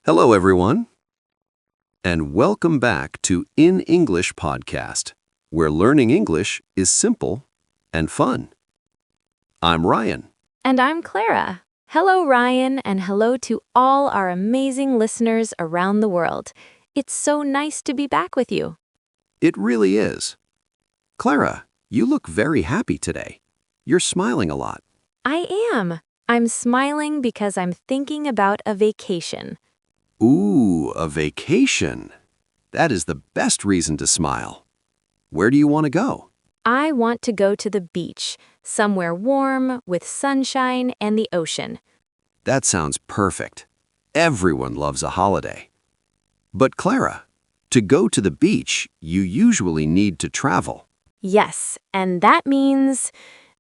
Hello, everyone, and welcome back to In English Podcast, where learning English is simple and fun. I'm Ryan. And I'm Clara. Hello, Ryan, and hello to all our amazing listeners around the world. It's so nice to be back with you. It really is. Clara, you look very happy today. You're smiling a lot. I am. I'm smiling because I'm thinking about a vacation. Ooh, a vacation. That is the best reason to smile. Where do you want to go? I want to go to the beach, somewhere warm, with sunshine and the ocean. That sounds perfect. Everyone loves a holiday. But Clara, to go to the beach, you usually need to travel. Yes, and that means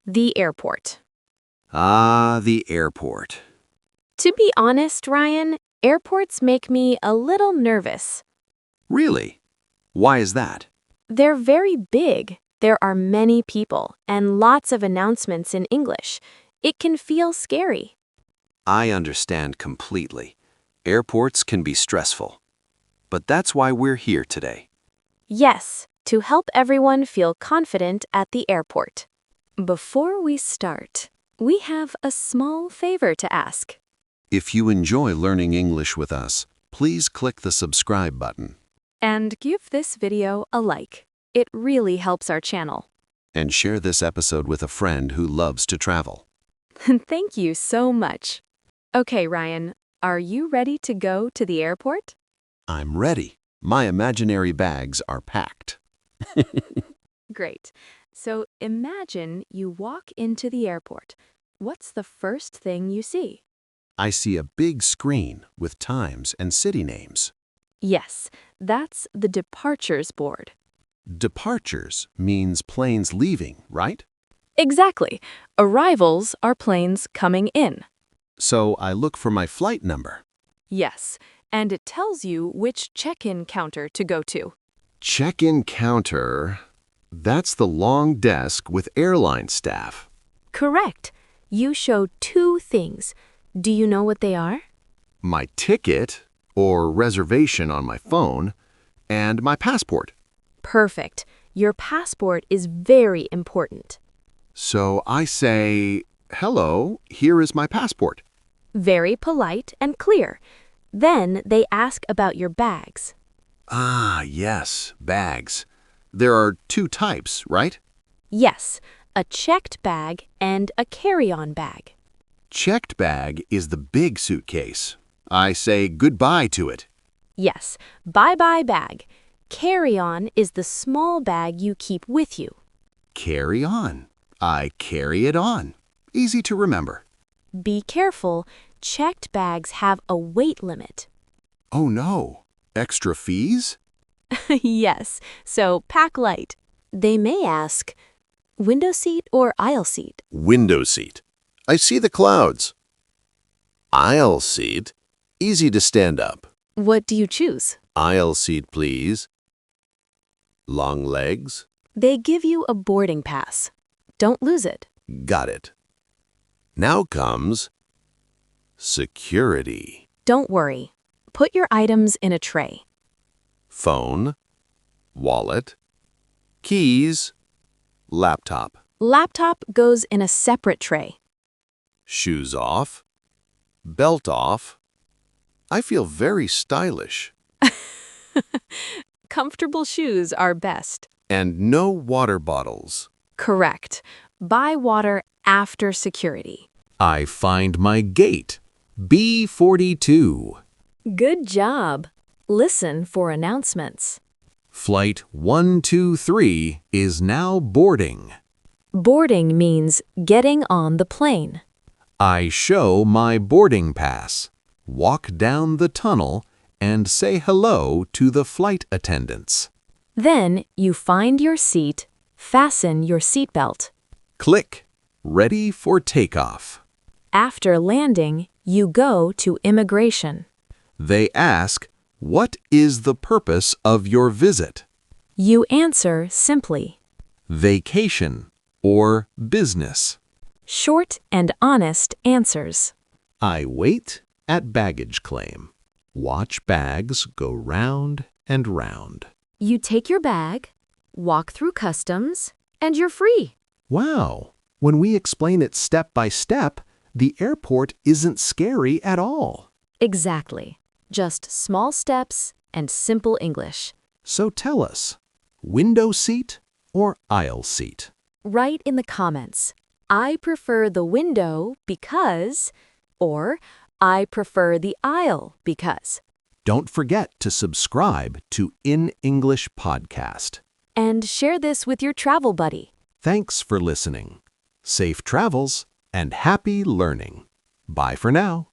the airport. Ah, the airport. To be honest, Ryan, airports make me a little nervous. Really? Why is that? They're very big. There are many people and lots of announcements in English. It can feel scary. I understand completely. Airports can be stressful. But that's why we're here today. Yes, to help everyone feel confident at the airport. Before we start, we have a small favor to ask. If you enjoy learning English with us, please click the subscribe button. And give this video a like. It really helps our channel. And share this episode with a friend who loves to travel. Thank you so much. Okay, Ryan, are you ready to go to the airport? I'm ready. My imaginary bags are packed. Great. So imagine you walk into the airport. What's the first thing you see? I see a big screen with times and city names. Yes, that's the departures board. Departures means planes leaving, right? Exactly. Arrivals are planes coming in. So I look for my flight number. Yes, and it tells you which check-in counter to go to. Check-in counter. That's the long desk with airline staff. Correct. You show two things. Do you know what they are? My ticket, or reservation on my phone, and my passport. Perfect. Your passport is very important. So I say, hello, here is my passport. Very polite and clear. Then they ask about your bags. Ah, yes, bags. There are two types, right? Yes, a checked bag and a carry-on bag. Checked bag is the big suitcase. I say goodbye to it. Yes, bye-bye bag. Carry-on is the small bag you keep with you. Carry on. I carry it on. Easy to remember. Be careful, checked bags have a weight limit. Oh no, extra fees? Yes, so pack light. They may ask, window seat or aisle seat? Window seat. I see the clouds. Aisle seat. Easy to stand up. What do you choose? Aisle seat, please. Long legs. They give you a boarding pass. Don't lose it. Got it. Now comes security. Don't worry. Put your items in a tray. Phone, wallet, keys, laptop. Laptop goes in a separate tray. Shoes off, belt off. I feel very stylish. Comfortable shoes are best. And no water bottles. Correct. Buy water after security. I find my gate. B42. Good job. Listen for announcements. Flight 123 is now boarding. Boarding means getting on the plane. I show my boarding pass, walk down the tunnel, and say hello to the flight attendants. Then you find your seat, fasten your seatbelt. Click. Ready for takeoff. After landing, you go to immigration. They ask, what is the purpose of your visit? You answer simply. Vacation or business. Short and honest answers. I wait at baggage claim. Watch bags go round and round. You take your bag, walk through customs, and you're free. Wow! When we explain it step by step, the airport isn't scary at all. Exactly. Just small steps and simple English. So tell us, window seat or aisle seat? Write in the comments, I prefer the window because, or I prefer the aisle because. Don't forget to subscribe to In English Podcast. And share this with your travel buddy. Thanks for listening. Safe travels and happy learning. Bye for now.